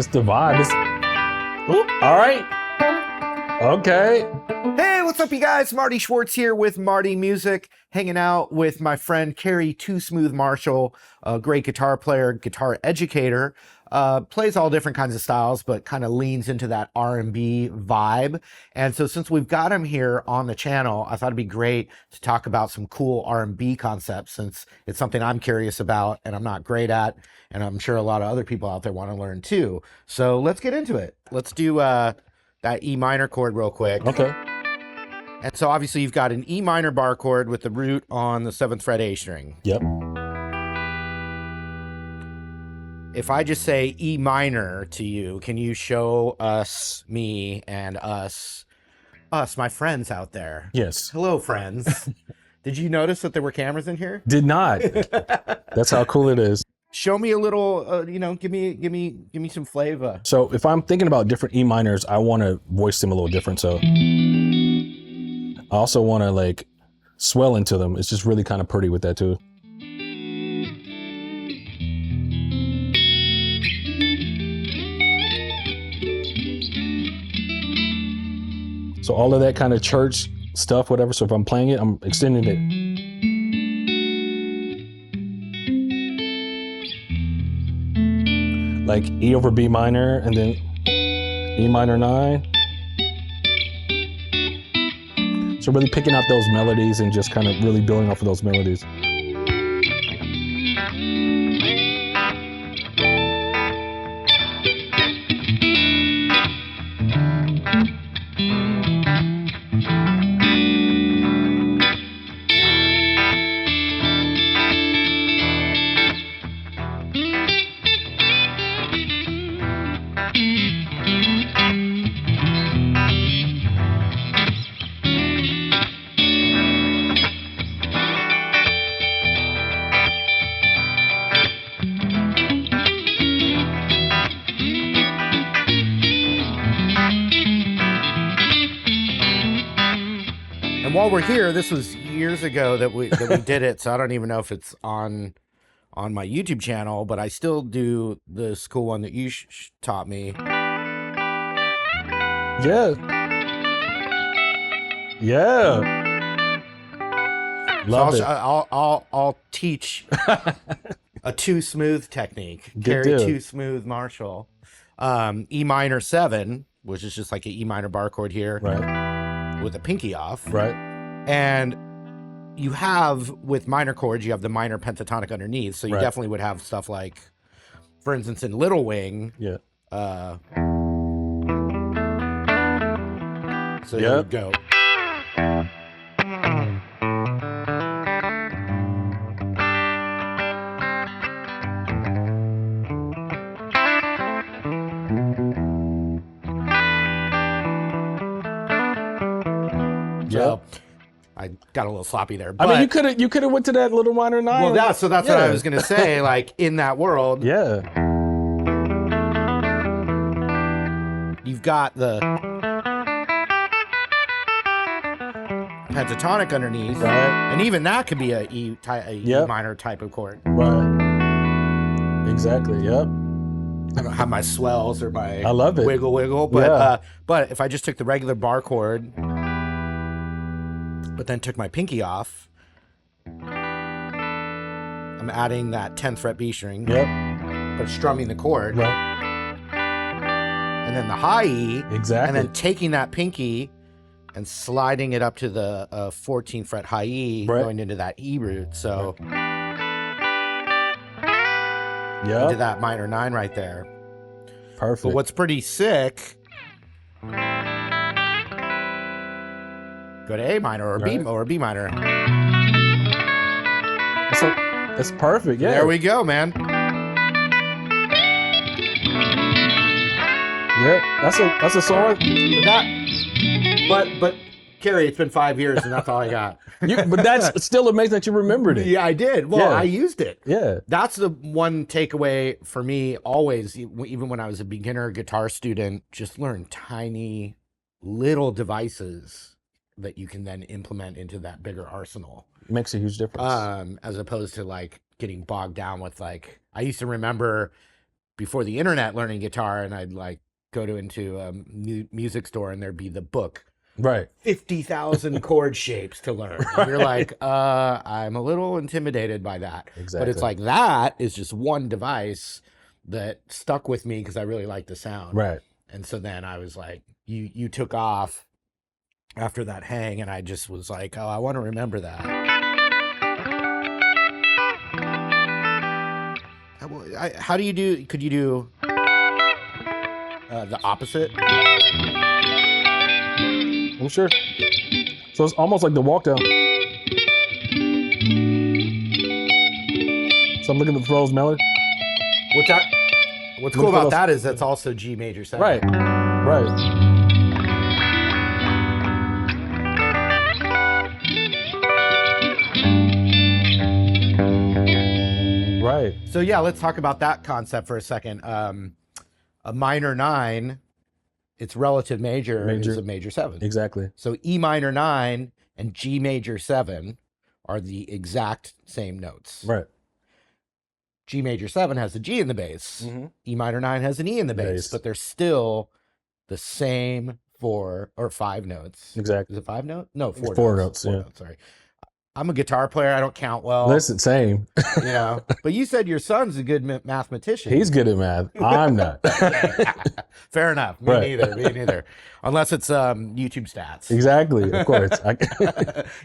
just the vibe. All right. Okay. Hey, what's up, you guys? Marty Schwartz here with Marty Music, hanging out with my friend Kerry Too Smooth Marshall, a great guitar player, guitar educator, plays all different kinds of styles, but kind of leans into that R&B vibe. And so since we've got him here on the channel, I thought it'd be great to talk about some cool R&B concepts, since it's something I'm curious about and I'm not great at, and I'm sure a lot of other people out there want to learn too. So let's get into it. Let's do that E minor chord real quick. Okay. And so obviously you've got an E minor bar chord with the root on the 7th fret A string. Yep. If I just say E minor to you, can you show us, me, and us, my friends out there? Yes. Hello, friends. Did you notice that there were cameras in here? Did not. That's how cool it is. Show me a little, give me some flavor. So if I'm thinking about different E minors, I want to voice them a little different. So I also want to like swell into them. It's just really kind of pretty with that too. So all of that kind of church stuff, whatever. So if I'm playing it, I'm extending it. Like E over B minor, and then E minor 9. So really picking out those melodies and just kind of really building off of those melodies. And while we're here, this was years ago that we did it, so I don't even know if it's on my YouTube channel, but I still do this cool one that you taught me. Yeah. Yeah. Love it. I'll teach a Too Smooth technique. Good Kerry deal. Too Smooth Marshall. E minor 7, which is just like an E minor bar chord here. Right. With a pinky off. Right. And you have, with minor chords, you have the minor pentatonic underneath. So you Right. definitely would have stuff like, for instance, in Little Wing. Yeah. So you would go. So I got a little sloppy there. But, I mean, you could have went to that little minor 9. well, that's what I was gonna say. Like in that world, Yeah. you've got the pentatonic underneath, Right. and even that could be a E Yep. minor type of chord. Right. Exactly. Yep. I don't have my swells or my I love it. wiggle, but Yeah. but if I just took the regular bar chord, but then took my pinky off, I'm adding that 10th fret B string, Yep. but strumming the chord, Right. and then the high E, Exactly. and then taking that pinky and sliding it up to the 14th fret high E, Right. going into that E root. So Yeah. into that minor 9 right there. Perfect. But what's pretty sick, go to A minor or Right. B minor. That's perfect. Yeah. There we go, man. Yeah. That's a song. But Kerry, it's been 5 years and that's all I got. But that's still amazing that you remembered it. Yeah, I did. Well, Yeah. I used it. Yeah. That's the one takeaway for me always, even when I was a beginner guitar student, just learn tiny little devices that you can then implement into that bigger arsenal. Makes a huge difference. As opposed to like getting bogged down with like, I used to remember before the internet learning guitar, and I'd like go into a music store and there'd be the book. Right. 50,000 chord shapes to learn. And you're like, I'm a little intimidated by that. Exactly. But it's like that is just one device that stuck with me because I really like the sound. Right. And so then I was like, you took off after that hang, and I just was like, oh, I want to remember that. How do you do? Could you do the opposite? Well, sure. So it's almost like the walk down. So I'm looking at the Rose melody. What's cool about that is that's also G major 7. Right. Right. Right. So yeah, let's talk about that concept for a second. A minor 9, its relative major is a major 7. Exactly. So E minor 9 and G major 7 are the exact same notes. Right. G major 7 has a G in the bass. Mm-hmm. E minor 9 has an E in the bass, but they're still the same 4 or 5 notes. Exactly. Is it 5 notes? No, 4 notes. 4 notes. Four Yeah. notes, sorry. I'm a guitar player. I don't count well. Listen, same. You know, but you said your son's a good mathematician. He's good at math. I'm not. Fair enough. Me neither. Me neither. Unless it's YouTube stats. Exactly. Of course.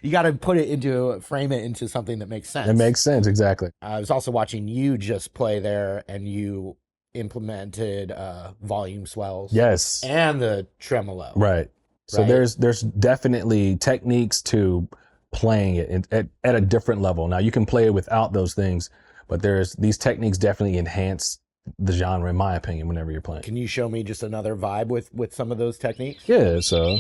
You got to frame it into something that makes sense. It makes sense. Exactly. I was also watching you just play there, and you implemented volume swells. Yes. And the tremolo. Right. So there's definitely techniques to playing it at a different level. Now you can play it without those things, but these techniques definitely enhance the genre, in my opinion, whenever you're playing. Can you show me just another vibe with some of those techniques? Yeah, so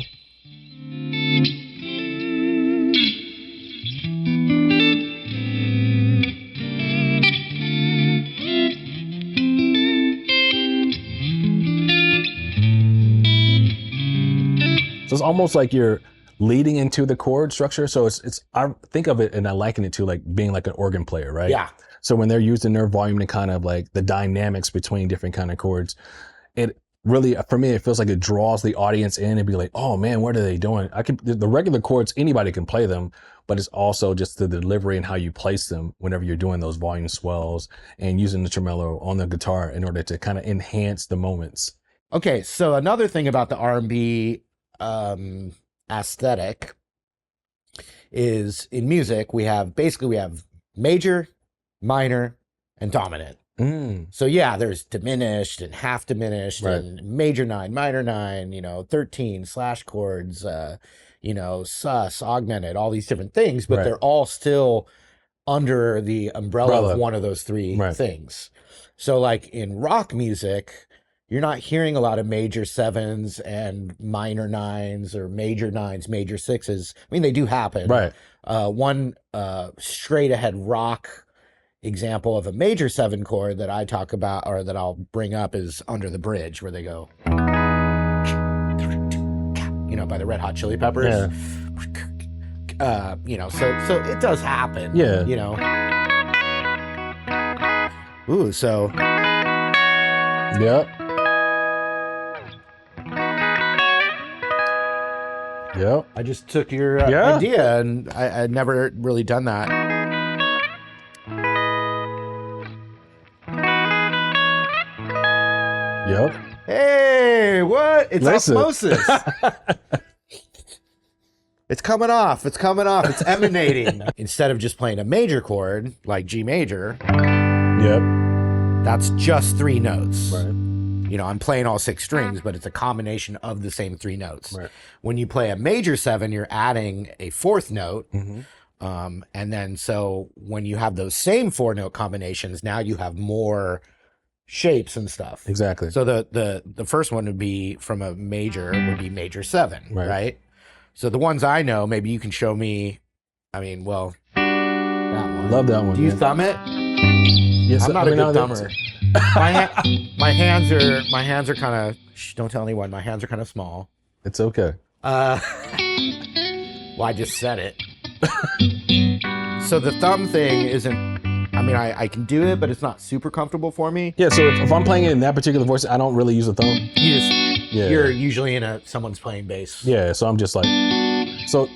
it's almost like you're leading into the chord structure. So it's I think of it and I liken it to like being like an organ player, right? Yeah. So when they're using their volume to kind of like the dynamics between different kind of chords, it really, for me, it feels like it draws the audience in and be like, oh man, what are they doing? The regular chords, anybody can play them, but it's also just the delivery and how you place them whenever you're doing those volume swells and using the tremolo on the guitar in order to kind of enhance the moments. Okay. So another thing about the R&B, aesthetic is in music we have major, minor, and dominant. So yeah, there's diminished and half diminished and major 9, minor 9, 13 slash chords, sus, augmented, all these different things, but they're all still under the umbrella of one of those three things. So like in rock music, you're not hearing a lot of major 7s and minor 9s or major 9s, major 6s. I mean, they do happen. Right. One straight ahead rock example of a major 7 chord that I talk about or that I'll bring up is Under the Bridge, where they go, by the Red Hot Chili Peppers. Yeah. So it does happen. Yeah. Ooh, so. Yep. Yep. I just took your idea, and I'd never really done that. Yep. Hey, what? It's osmosis. It's coming off. It's emanating. Instead of just playing a major chord, like G major. Yep. That's just 3 notes. Right. I'm playing all 6 strings, but it's a combination of the same 3 notes. Right. When you play a major 7, you're adding a 4th note. Mm-hmm. And then so when you have those same 4-note combinations, now you have more shapes and stuff. Exactly. So the first one would be from a major would be major 7, right? So the ones I know, maybe you can show me. I mean, that one. Love that one. Do you thumb it? Yes, I'm not a good thumber. My hands are kind of. Don't tell anyone. My hands are kind of small. It's okay. Well, I just said it. So the thumb thing isn't. I'm mean, I can do it, but it's not super comfortable for me. Yeah, so if I'm playing it in that particular voice, I don't really use the thumb. You're usually in someone's playing bass. Yeah, so I'm just like, so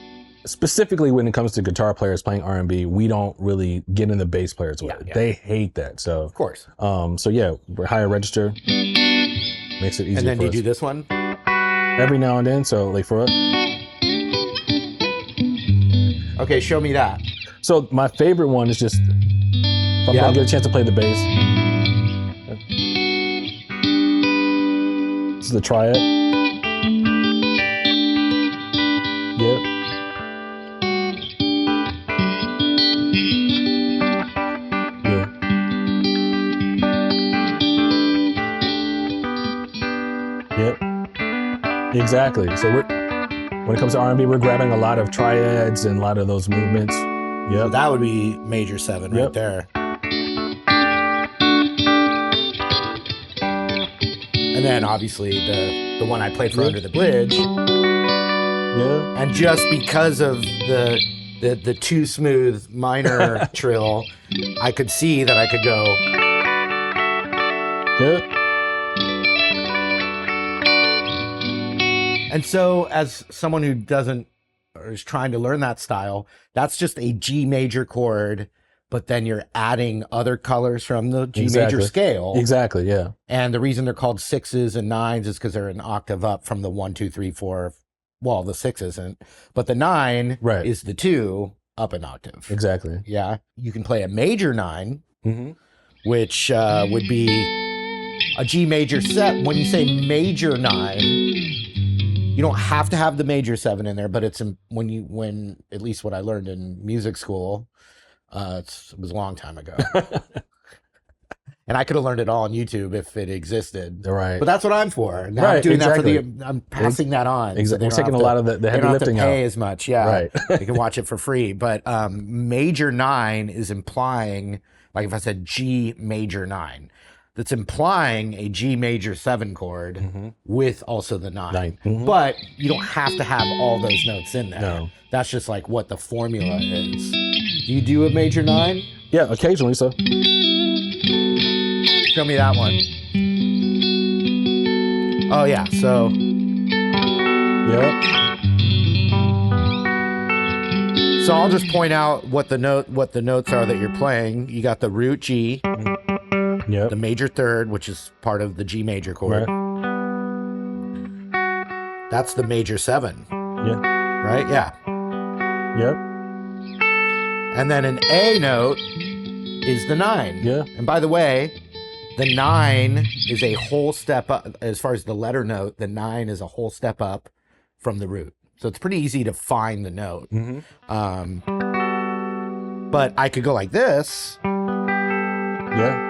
specifically when it comes to guitar players playing R&B, we don't really get in the bass players way. Yeah. They hate that. So of course. So yeah, higher register makes it easier. And then for you us. do this one Every now and then. So like for us. Okay, show me that. So my favorite one is just if I'm gonna get a chance to play the bass. This is the triad. Yep. Yep. Exactly. So when it comes to R&B, we're grabbing a lot of triads and a lot of those movements. Yep. So that would be major 7 right there. And then obviously the one I played for Under the Bridge. Yeah. And just because of the too smooth minor trill, I could see that I could go. Yeah. And so as someone who doesn't or is trying to learn that style, that's just a G major chord, but then you're adding other colors from the G major scale. Exactly, yeah. And the reason they're called 6s and 9s is because they're an octave up from the 1, 2, 3, 4. Well, the 6 isn't, but the 9 is the 2 up an octave. Exactly. Yeah. You can play a major 9, which would be a G major set. When you say major 9, you don't have to have the major 7 in there, but it's when at least what I learned in music school, it was a long time ago. And I could have learned it all on YouTube if it existed. Right. But that's what I'm for. Now I'm doing that for I'm passing that on. Exactly. We're taking a lot of the heavy lifting out. They don't have to pay as much. Yeah. Right. They can watch it for free. But major 9 is implying, like if I said G major 9, that's implying a G major 7 chord with also the 9. But you don't have to have all those notes in there. No. That's just like what the formula is. Do you do a major 9? Yeah, occasionally so. Show me that one. Oh yeah, so. Yeah. So I'll just point out what the notes are that you're playing. You got the root G. Yep. The major 3rd, which is part of the G major chord. Right. That's the major 7. Yeah. Right? Yeah. Yep. And then an A note is the 9. Yeah. And by the way, the 9 is a whole step up. As far as the letter note, the 9 is a whole step up from the root. So it's pretty easy to find the note. But I could go like this. Yeah.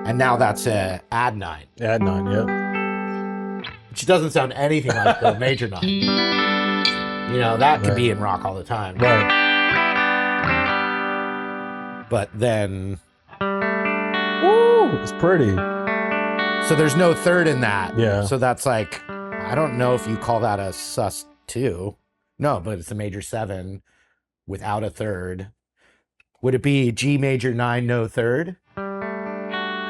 And now that's a add 9. Add 9, yeah. Which doesn't sound anything like the major 9. You know, that could be in rock all the time. Right. But then... Woo! It's pretty. So there's no 3rd in that. Yeah. So that's like, I don't know if you call that a sus 2. No, but it's a major 7 without a 3rd. Would it be G major 9, no 3rd?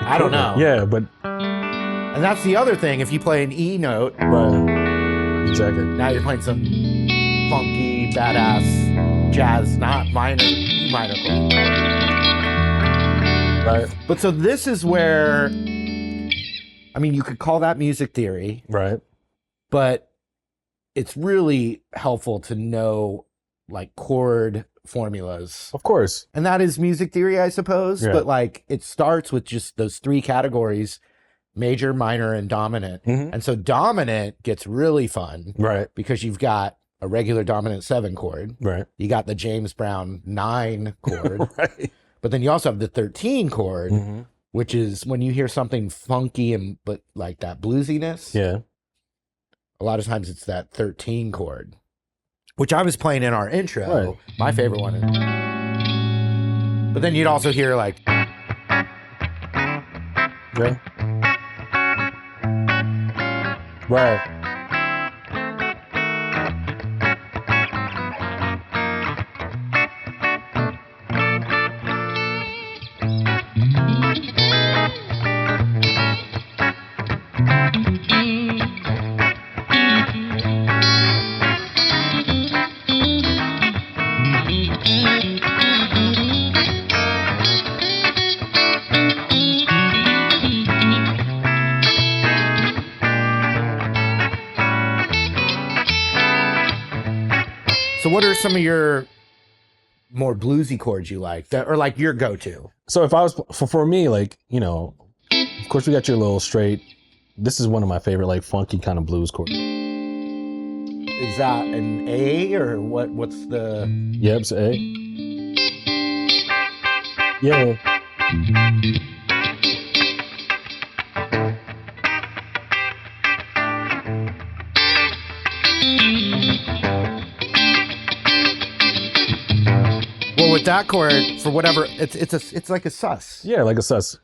I don't know. Yeah, but... And that's the other thing. If you play an E note... Right. Exactly. Now you're playing some funky, badass jazz, not minor, E minor chord. Right. But so this is where... I mean, you could call that music theory. Right. But it's really helpful to know, like, chord formulas. Of course. And that is music theory, I suppose. Yeah. But like it starts with just those 3 categories, major, minor, and dominant. And so dominant gets really fun. Right. Because you've got a regular dominant 7 chord. Right. You got the James Brown 9 chord. Right. But then you also have the 13 chord, which is when you hear something funky and but like that bluesiness. Yeah. A lot of times it's that 13 chord. Which I was playing in our intro, Right. my favorite one. But then you'd also hear like... Yeah. Right. what are some of your more bluesy chords you like that, or like your go-to? So if I was for me, like, you know, of course we got your little straight. This is one of my favorite, like funky kind of blues chords. Is that an A or what? What's the? Yep, it's A. Yeah. Well, with that chord, for whatever, it's like a sus. Yeah, like a sus.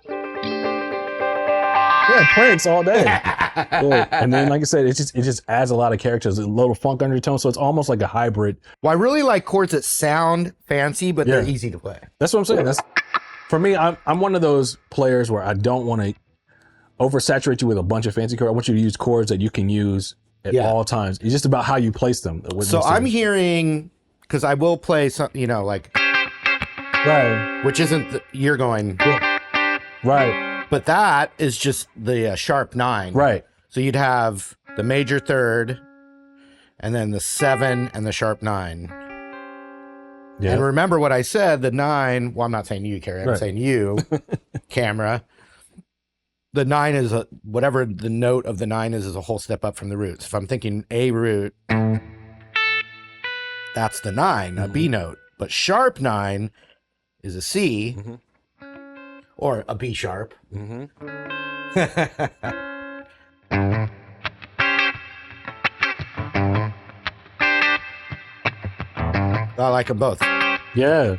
Yeah, pranks all day. Yeah. And then, like I said, it just adds a lot of characters, a little funk undertone, so it's almost like a hybrid. Well, I really like chords that sound fancy, but they're easy to play. That's what I'm saying. That's for me. I'm one of those players where I don't want to oversaturate you with a bunch of fancy chords. I want you to use chords that you can use at all times. It's just about how you place them. So I'm hearing, because I will play some, you know, like, right, which isn't you're going right. But that is just the sharp 9. Right. So you'd have the major third, and then the 7 and the sharp 9. Yeah. And remember what I said, the 9, well, I'm not saying you, Kerry, I'm saying you, camera. The 9 is, whatever the note of the 9 is a whole step up from the roots. If I'm thinking A root, that's the 9, a B note. But sharp 9 is a C. Or a B sharp. I like them both. Yeah.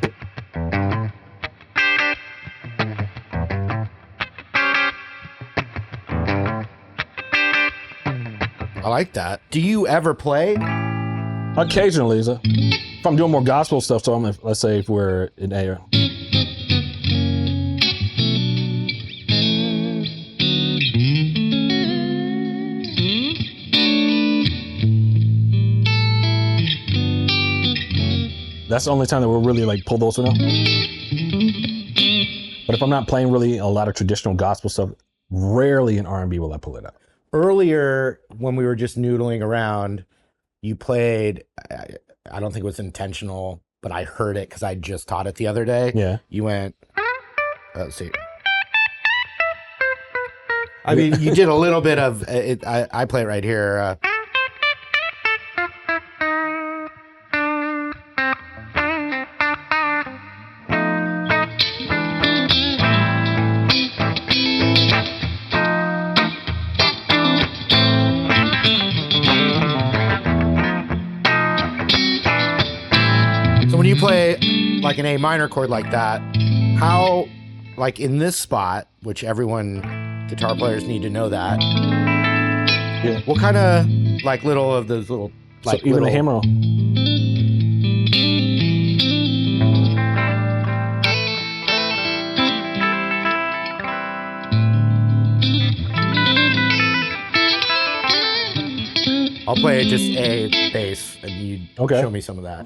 I like that. Do you ever play? Occasionally. So if I'm doing more gospel stuff, so let's say if we're in A. That's the only time that we'll really like pull those one out. But if I'm not playing really a lot of traditional gospel stuff, rarely in R&B will I pull it out. Earlier, when we were just noodling around, you played, I don't think it was intentional, but I heard it because I just taught it the other day. Yeah. You went, let's see. I mean, you did a little bit of it. I play it right here. When you play like an A minor chord like that, how, like in this spot, which everyone, guitar players need to know that. Yeah. What kind of like little of those little, like so even the hammer. I'll play just A bass and you show me some of that.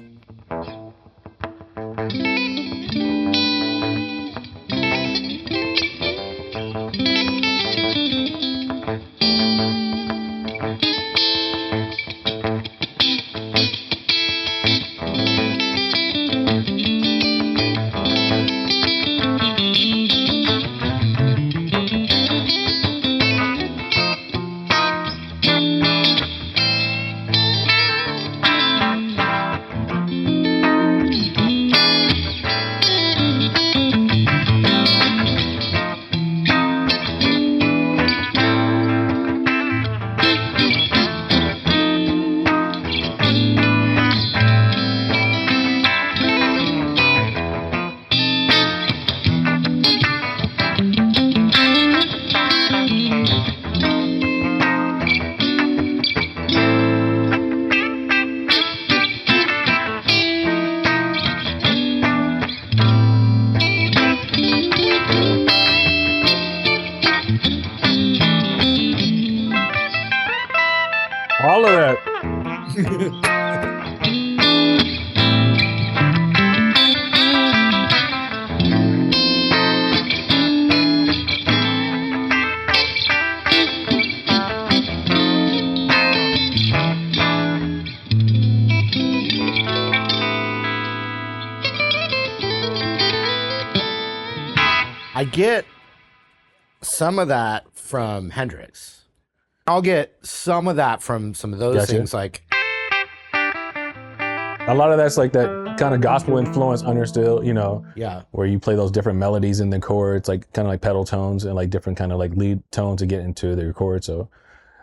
All of that. I get some of that from Hendrix. I'll get some of that from some of those Gotcha. things, like A lot of that's like that kind of gospel influence understood, yeah. where you play those different melodies in the chords, like kind of like pedal tones and like different kind of like lead tones to get into the chord. So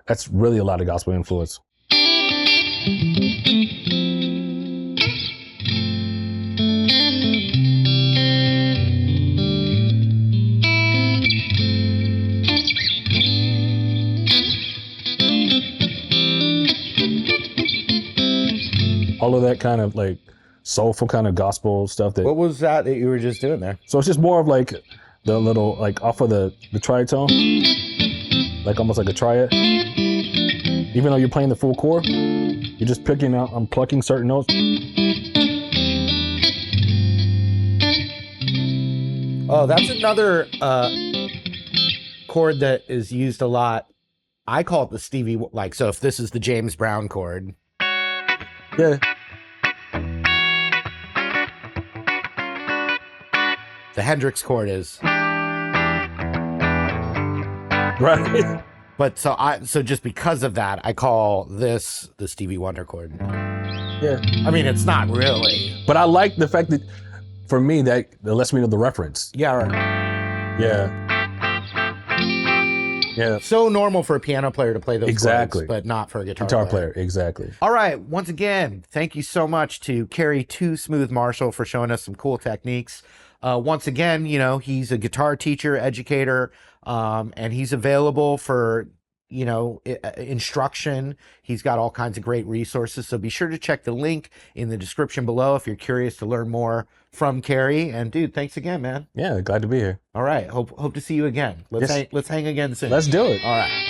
that's really a lot of gospel influence. All of that kind of like soulful kind of gospel stuff that. What was that you were just doing there? So it's just more of like the little, like off of the tritone, like almost like a triad. Even though you're playing the full chord, you're just picking out, I'm plucking certain notes. Oh, that's another chord that is used a lot. I call it the Stevie, like, so if this is the James Brown chord. Yeah. The Hendrix chord is. Right. But so just because of that, I call this the Stevie Wonder chord. Yeah. I mean, it's not really. But I like the fact that, for me, that lets me know the reference. Yeah. Right. Yeah. Yeah. So normal for a piano player to play those Exactly. chords, but not for a Guitar player, exactly. All right. Once again, thank you so much to Kerry Too Smooth Marshall for showing us some cool techniques. Once again, he's a guitar teacher, educator, and he's available for, instruction. He's got all kinds of great resources. So be sure to check the link in the description below if you're curious to learn more from Kerry. And dude, thanks again, man. Yeah, glad to be here. All right. Hope to see you again. Let's hang again soon. Let's do it. All right.